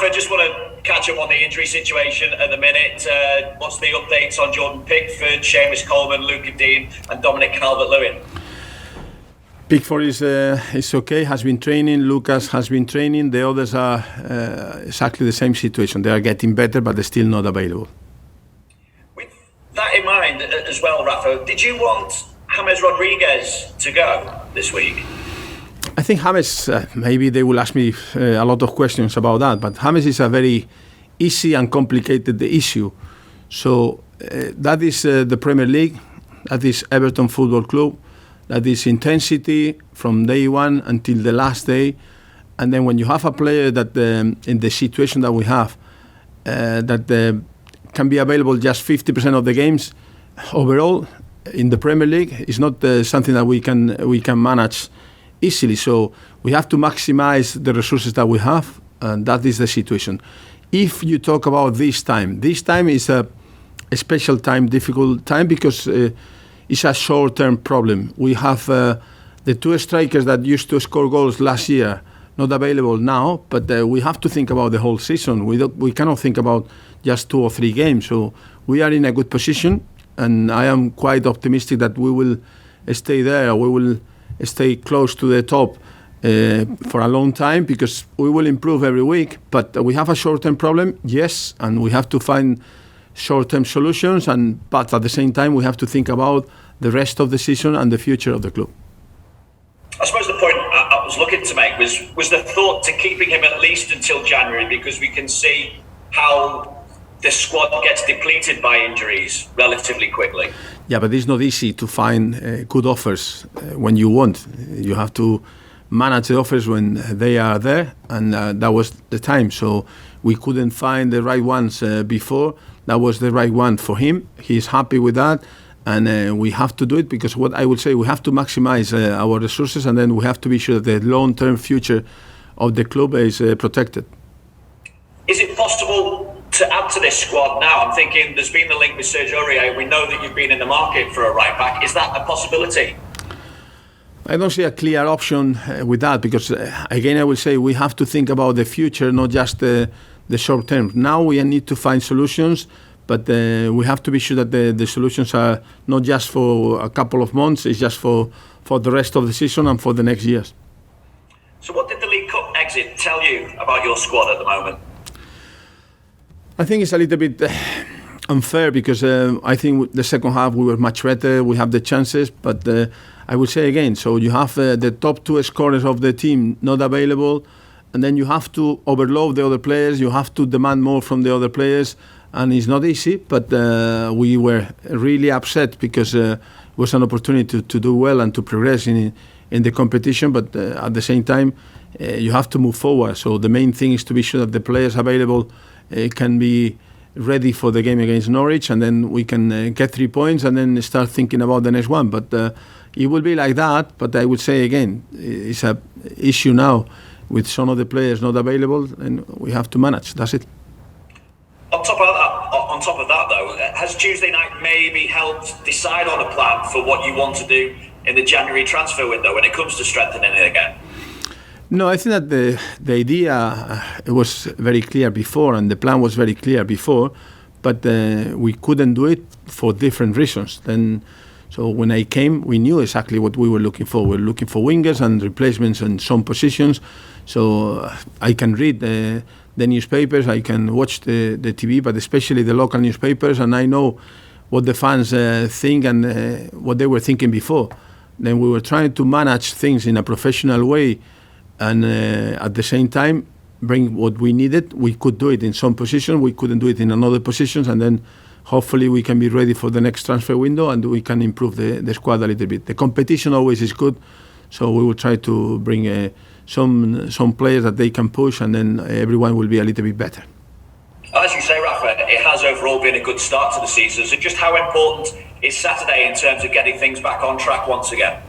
Rafa, just want to catch up on the injury situation at the minute. What's the updates on Jordan Pickford, Seamus Coleman, Luca Dean and Dominic Calvert-Lewin? Pickford is okay, has been training. Lucas has been training. The others are exactly the same situation. They are getting better, but they're still not available. With that in mind as well, Rafa, did you want James Rodriguez to go this week? I think James, maybe they will ask me a lot of questions about that, but James is a very easy and complicated issue. So that is the Premier League, that is Everton Football Club, that is intensity from day one until the last day. And then when you have a player that in the situation that we have, that can be available just 50% of the games, overall in the Premier League, is not something that we can manage easily. So we have to maximize the resources that we have, and that is the situation. If you talk about this time is a special time, difficult time, because it's a short-term problem. We have the two strikers that used to score goals last year not available now, but we have to think about the whole season. We cannot think about just 2 or 3 games. So we are in a good position, and I am quite optimistic that we will stay there. We will stay close to the top for a long time, because we will improve every week. But we have a short-term problem, yes, and we have to find short-term solutions, but at the same time we have to think about the rest of the season and the future of the club. I suppose the point I was looking to make was the thought to keeping him at least until January, because we can see how the squad gets depleted by injuries relatively quickly. Yeah, but it's not easy to find good offers when you want. You have to manage the offers when they are there, and that was the time. So we couldn't find the right ones before. That was the right one for him. He's happy with that, and we have to do it, because what I would say, we have to maximize our resources, and then we have to be sure that the long-term future of the club is protected. Is it possible to add to this squad now? I'm thinking there's been the link with Serge Aurier. We know that you've been in the market for a right back. Is that a possibility? I don't see a clear option with that, because again, I will say we have to think about the future, not just the short term. Now we need to find solutions, but we have to be sure that the solutions are not just for a couple of months, it's just for the rest of the season and for the next years. So what did the League Cup exit tell you about your squad at the moment? I think it's a little bit unfair, because I think the second half we were much better, we have the chances, but I would say again, so you have the top 2 scorers of the team not available, and then you have to overload the other players, you have to demand more from the other players, and it's not easy, but we were really upset, because it was an opportunity to do well and to progress in the competition, but at the same time you have to move forward. So the main thing is to be sure that the players available can be ready for the game against Norwich, and then we can get 3 points and then start thinking about the next one. But it will be like that. But I would say again, it's an issue now with some of the players not available, and we have to manage. That's it. On top of that, though, has Tuesday night maybe helped decide on a plan for what you want to do in the January transfer window when it comes to strengthening it again? No, I think that the idea it was very clear before, and the plan was very clear before, but we couldn't do it for different reasons. So when I came, we knew exactly what we were looking for. We were looking for wingers and replacements in some positions. So I can read the newspapers, I can watch the TV, but especially the local newspapers, and I know what the fans think and what they were thinking before. Then we were trying to manage things in a professional way, and at the same time bring what we needed. We could do it in some positions, we couldn't do it in another positions, and then hopefully we can be ready for the next transfer window and we can improve the squad a little bit. The competition always is good, so we will try to bring some players that they can push, and then everyone will be a little bit better. As you say, Rafa, it has overall been a good start to the season. So just how important is Saturday in terms of getting things back on track once again?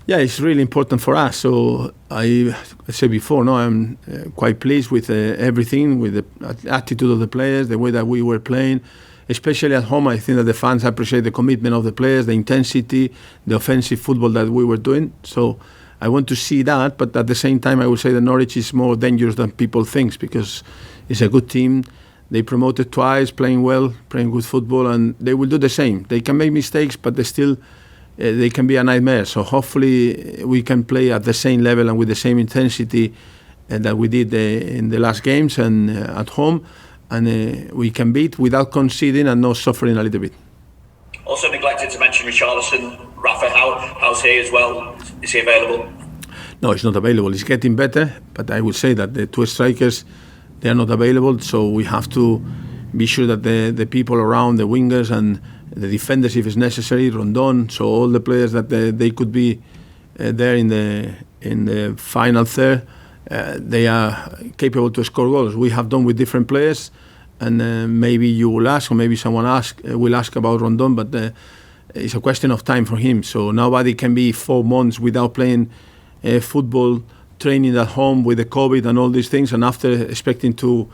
Yeah, it's really important for us. So I said before, I'm quite pleased with everything, with the attitude of the players, the way that we were playing, especially at home. I think that the fans appreciate the commitment of the players, the intensity, the offensive football that we were doing. So I want to see that, but at the same time, I will say that Norwich is more dangerous than people think because it's a good team. They promoted twice, playing well, playing good football, and they will do the same. They can make mistakes, but they can be a nightmare. So hopefully we can play at the same level and with the same intensity that we did in the last games and at home, and we can beat without conceding and not suffering a little bit. Also neglected to mention Richarlison. Rafa, how's he as well? Is he available? No, he's not available. He's getting better, but I would say that the two strikers, they are not available. So we have to be sure that the people around, the wingers and the defenders, if it's necessary, Rondon, so all the players that they could be there in the final third, they are capable to score goals. We have done with different players, and maybe you will ask, or maybe someone will ask about Rondon, but it's a question of time for him. So nobody can be 4 months without playing football, training at home with the COVID and all these things, and after expecting to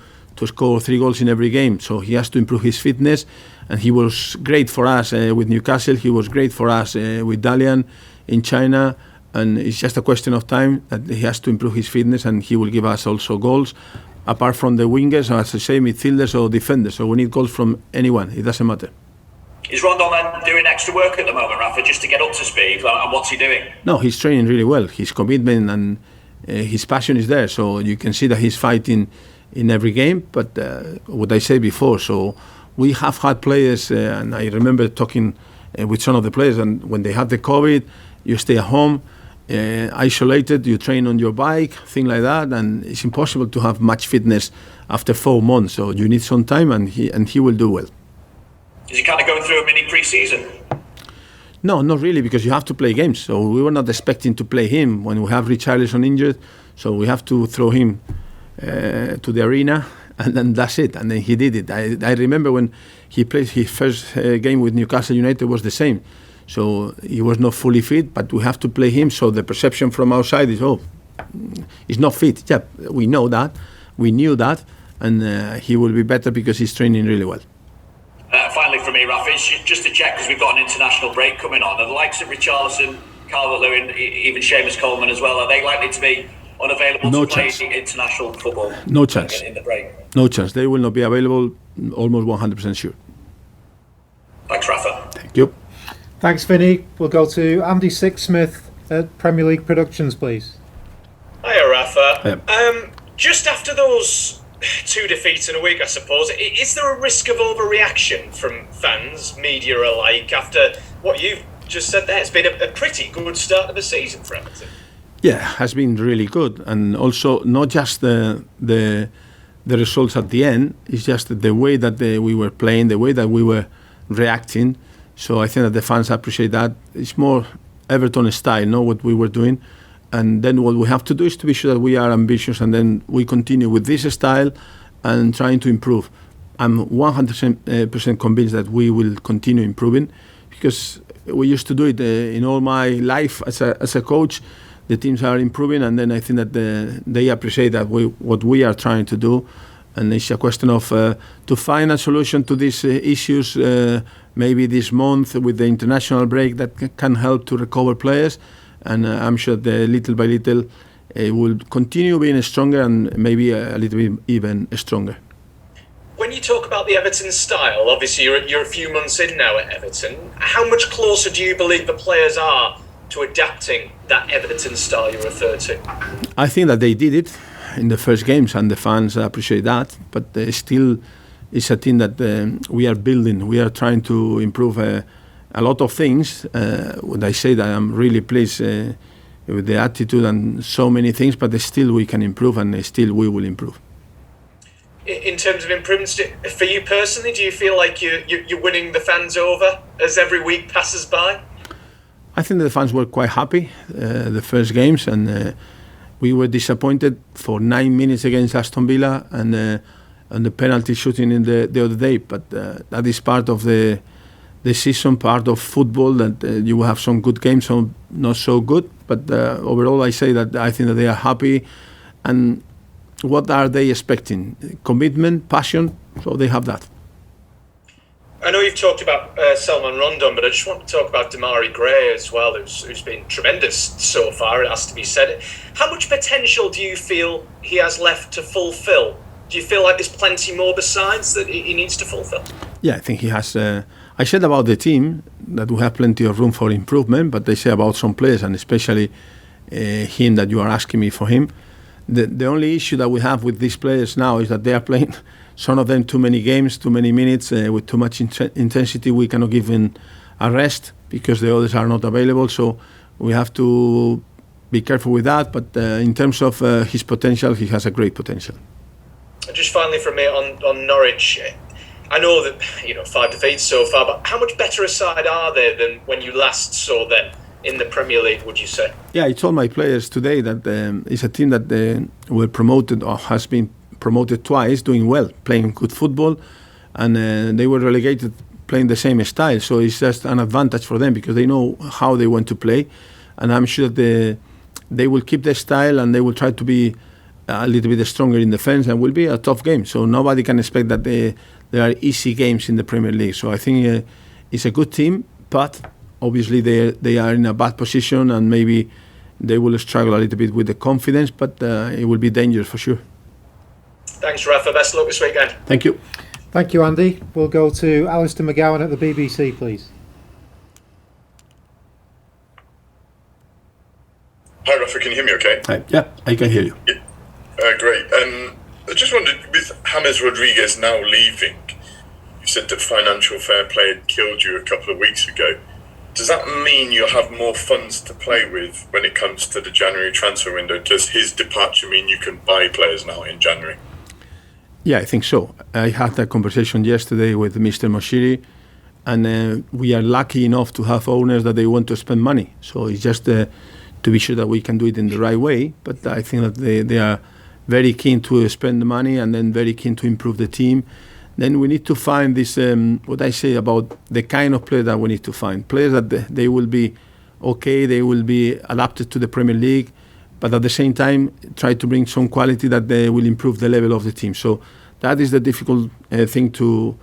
score 3 goals in every game. So he has to improve his fitness, and he was great for us with Newcastle. He was great for us with Dalian in China, and it's just a question of time that he has to improve his fitness, and he will give us also goals. Apart from the wingers, as I say, midfielders or defenders. So we need goals from anyone. It doesn't matter. Is Rondon then doing extra work at the moment, Rafa, just to get up to speed? And what's he doing? No, he's training really well. His commitment and his passion is there. So you can see that he's fighting in every game. But what I said before, so we have had players, and I remember talking with some of the players, and when they have the COVID, you stay at home, isolated, you train on your bike, things like that, and it's impossible to have much fitness after 4 months. So you need some time, and he will do well. Is he kind of going through a mini pre-season? No, not really, because you have to play games. So we were not expecting to play him when we have Richarlison injured. So we have to throw him to the arena, and then that's it. And then he did it. I remember when he played his first game with Newcastle United was the same. So he was not fully fit, but we have to play him. So the perception from outside is, he's not fit. Yeah, we know that. We knew that. And he will be better because he's training really well. Finally for me, Rafa, just to check, because we've got an international break coming on. Are the likes of Richarlison, Calvert-Lewin, even Seamus Coleman as well, are they likely to be unavailable to play international football? No chance. In the break? No chance. They will not be available, almost 100% sure. Thanks, Rafa. Thank you. Thanks, Vinny. We'll go to Andy Sixsmith at Premier League Productions, please. Hiya, Rafa. Hiya. Just after those 2 defeats in a week, I suppose, is there a risk of overreaction from fans, media alike, after what you've just said there? It's been a pretty good start of the season for Everton. Yeah, has been really good, and also not just the results at the end. It's just the way that we were playing, the way that we were reacting. So I think that the fans appreciate that. It's more Everton style, what we were doing. And then what we have to do is to be sure that we are ambitious, and then we continue with this style and trying to improve. I'm 100% convinced that we will continue improving, because we used to do it in all my life as a coach. The teams are improving, and then I think that they appreciate that what we are trying to do. And it's a question of to find a solution to these issues, maybe this month with the international break, that can help to recover players. And I'm sure that little by little will continue being stronger, and maybe a little bit even stronger. When you talk about the Everton style, obviously you're a few months in now at Everton. How much closer do you believe the players are to adapting that Everton style you referred to? I think that they did it in the first games, and the fans appreciate that. But still, it's a team that we are building. We are trying to improve a lot of things. When I say that, I'm really pleased with the attitude and so many things, but still we can improve, and still we will improve. In terms of improvements, for you personally, do you feel like you're winning the fans over as every week passes by? I think the fans were quite happy the first games, and we were disappointed for 9 minutes against Aston Villa and the penalty shooting in the other day. But that is part of the season, part of football, that you will have some good games, some not so good. But overall, I say that I think that they are happy. And what are they expecting? Commitment, passion, so they have that. I know you've talked about Salomon Rondon, but I just want to talk about Damari Gray as well, who's been tremendous so far, it has to be said. How much potential do you feel he has left to fulfil? Do you feel like there's plenty more besides that he needs to fulfil? Yeah, I think he has. I said about the team that we have plenty of room for improvement, but they say about some players, and especially him that you are asking me for him. The only issue that we have with these players now is that they are playing, some of them, too many games, too many minutes, with too much intensity. We cannot give him a rest because the others are not available. So we have to be careful with that. But in terms of his potential, he has a great potential. Just finally from me on Norwich, I know that 5 defeats so far, but how much better a side are they than when you last saw them in the Premier League, would you say? Yeah, I told my players today that it's a team that were promoted or has been promoted twice, doing well, playing good football, and they were relegated playing the same style. So it's just an advantage for them because they know how they want to play, and I'm sure that they will keep their style and they will try to be a little bit stronger in defense and will be a tough game. So nobody can expect that there are easy games in the Premier League. So I think it's a good team, but obviously they are in a bad position and maybe they will struggle a little bit with the confidence, but it will be dangerous for sure. Thanks, Rafa. Best of luck this weekend. Thank you. Thank you, Andy. We'll go to Alistair McGowan at the BBC, please. Hi, Rafa. Can you hear me okay? Hi. Yeah, I can hear you. Yeah. Great. I just wondered, with James Rodriguez now leaving, you said that financial fair play had killed you a couple of weeks ago. Does that mean you'll have more funds to play with when it comes to the January transfer window? Does his departure mean you can buy players now in January? Yeah, I think so. I had a conversation yesterday with Mr. Moshiri, and we are lucky enough to have owners that they want to spend money. So it's just to be sure that we can do it in the right way. But I think that they are very keen to spend the money and then very keen to improve the team. Then we need to find this, what I say about the kind of player that we need to find. Players that they will be okay, they will be adapted to the Premier League, but at the same time try to bring some quality that they will improve the level of the team. So that is the difficult thing to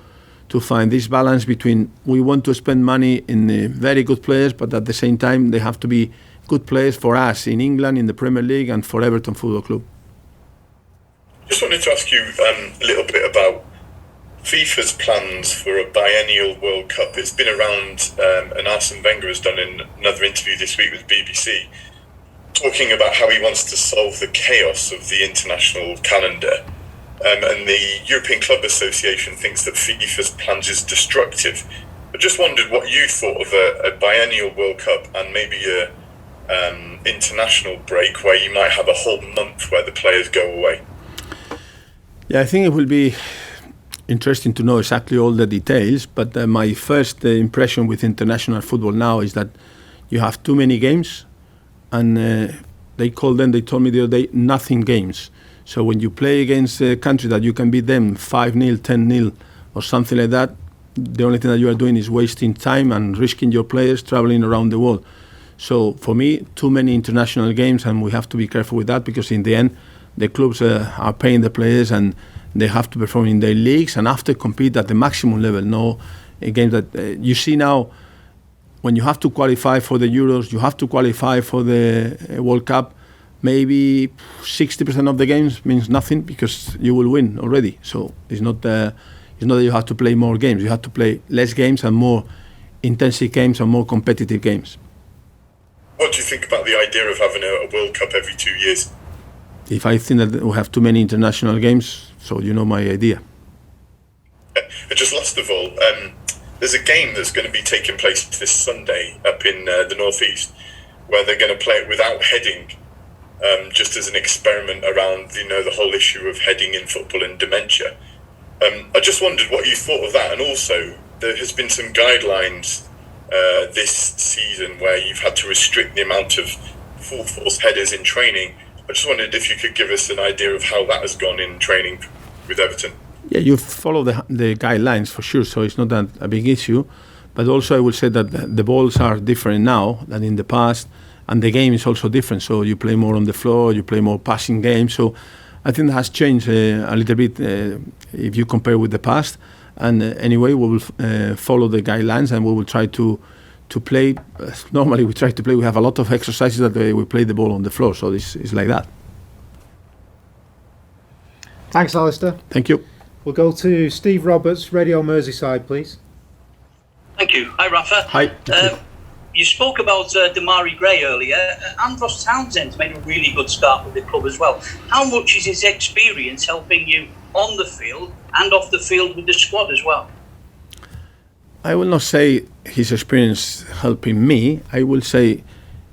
find, this balance between we want to spend money in very good players, but at the same time they have to be good players for us in England, in the Premier League, and for Everton Football Club. Just wanted to ask you a little bit about FIFA's plans for a biennial World Cup. It's been around, and Arsene Wenger has done in another interview this week with BBC, talking about how he wants to solve the chaos of the international calendar. And the European Club Association thinks that FIFA's plans is destructive. I just wondered what you thought of a biennial World Cup and maybe a international break where you might have a whole month where the players go away. Yeah, I think it will be interesting to know exactly all the details, but my first impression with international football now is that you have too many games, and they told me the other day, nothing games. So when you play against a country that you can beat them 5-0, 10-0 or something like that, the only thing that you are doing is wasting time and risking your players traveling around the world. So for me, too many international games, and we have to be careful with that because in the end, the clubs are paying the players and they have to perform in their leagues and have to compete at the maximum level. No games that you see now, when you have to qualify for the Euros, you have to qualify for the World Cup, maybe 60% of the games means nothing because you will win already. So it's not that you have to play more games. You have to play less games and more intensive games and more competitive games. What do you think about the idea of having a World Cup every 2 years? If I think that we have too many international games, so you know my idea. Just last of all, there's a game that's going to be taking place this Sunday up in the northeast, where they're going to play it without heading, just as an experiment around the whole issue of heading in football and dementia. I just wondered what you thought of that, and also there has been some guidelines this season where you've had to restrict the amount of full force headers in training. I just wondered if you could give us an idea of how that has gone in training with Everton. Yeah, you follow the guidelines for sure, so it's not a big issue. But also I will say that the balls are different now than in the past, and the game is also different. So you play more on the floor, you play more passing games. So I think that has changed a little bit if you compare with the past. And anyway, we will follow the guidelines, and we will try to play. Normally, we try to play. We have a lot of exercises that we play the ball on the floor, so this is like that. Thanks, Alistair. Thank you. We'll go to Steve Roberts, Radio Merseyside, please. Thank you. Hi, Rafa. Hi. You spoke about Damari Gray earlier. Andros Townsend's made a really good start with the club as well. How much is his experience helping you on the field and off the field with the squad as well? I will not say his experience helping me. I will say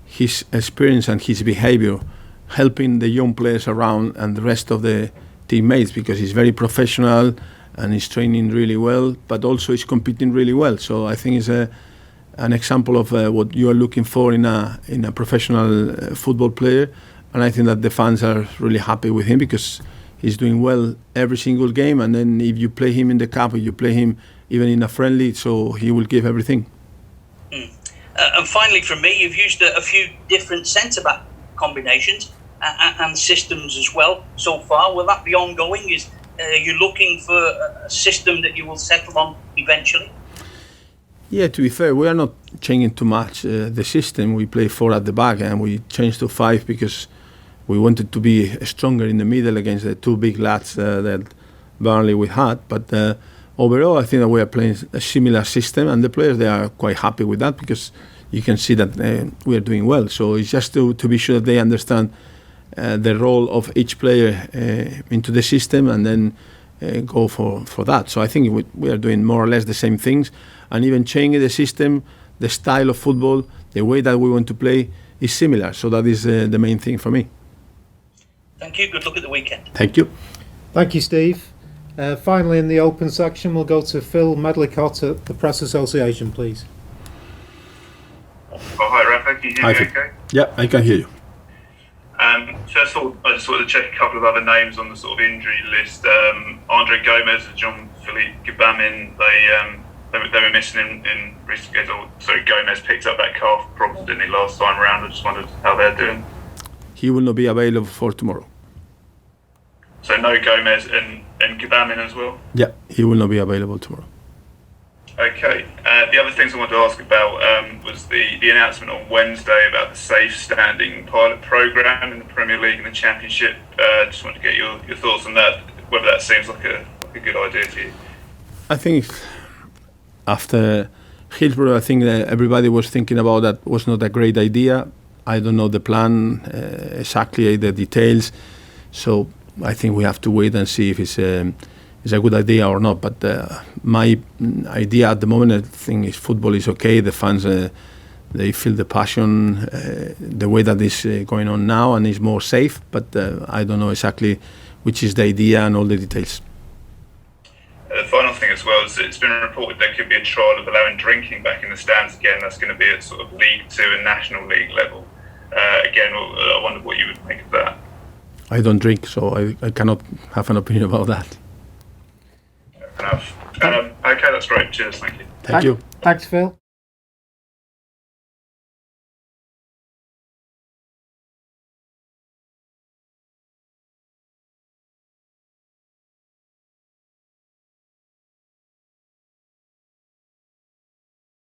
his experience and his behavior helping the young players around and the rest of the teammates, because he's very professional and he's training really well, but also he's competing really well. So I think it's an example of what you are looking for in a professional football player. And I think that the fans are really happy with him because he's doing well every single game. And then if you play him in the cup, or you play him even in a friendly, so he will give everything. And finally, from me, you've used a few different centre-back combinations and systems as well so far. Will that be ongoing? Is you looking for a system that you will settle on eventually? Yeah, to be fair, we are not changing too much the system. We play 4 at the back, and we changed to 5 because we wanted to be stronger in the middle against the 2 big lads that Burnley we had. But overall, I think that we are playing a similar system, and the players, they are quite happy with that because you can see that we are doing well. So it's just to be sure that they understand the role of each player into the system, and then go for that. So I think we are doing more or less the same things, and even changing the system, the style of football, the way that we want to play is similar. So that is the main thing for me. Thank you. Good luck at the weekend. Thank you. Thank you, Steve. Finally, in the open section, we'll go to Phil Medlicott at the Press Association, please. Oh, hi, Rafa. Can you hear me okay? Yeah, I can hear you. First of all, I just wanted to check a couple of other names on the sort of injury list. Andre Gomez and Jean-Philippe Gbamin, they were missing in recent games. Sorry, Gomez picked up that calf problem, didn't he, last time around? I just wondered how they're doing. He will not be available for tomorrow. So no Gomez and Gbamin as well? Yeah, he will not be available tomorrow. Okay. The other things I wanted to ask about was the announcement on Wednesday about the safe standing pilot programme in the Premier League and the Championship. Just wanted to get your thoughts on that, whether that seems like a good idea to you. I think after Hillsborough, I think that everybody was thinking about that was not a great idea. I don't know the plan, exactly the details. So I think we have to wait and see if it's a good idea or not. But my idea at the moment, I think, is football is okay. The fans, they feel the passion, the way that is going on now, and is more safe. But I don't know exactly which is the idea and all the details. The final thing as well is it's been reported there could be a trial of allowing drinking back in the stands again. That's going to be at sort of League 2 and National League level. Again, I wonder what you would think of that. I don't drink, so I cannot have an opinion about that. Fair enough. Okay, that's great. Cheers. Thank you. Thank you. Thanks, Phil.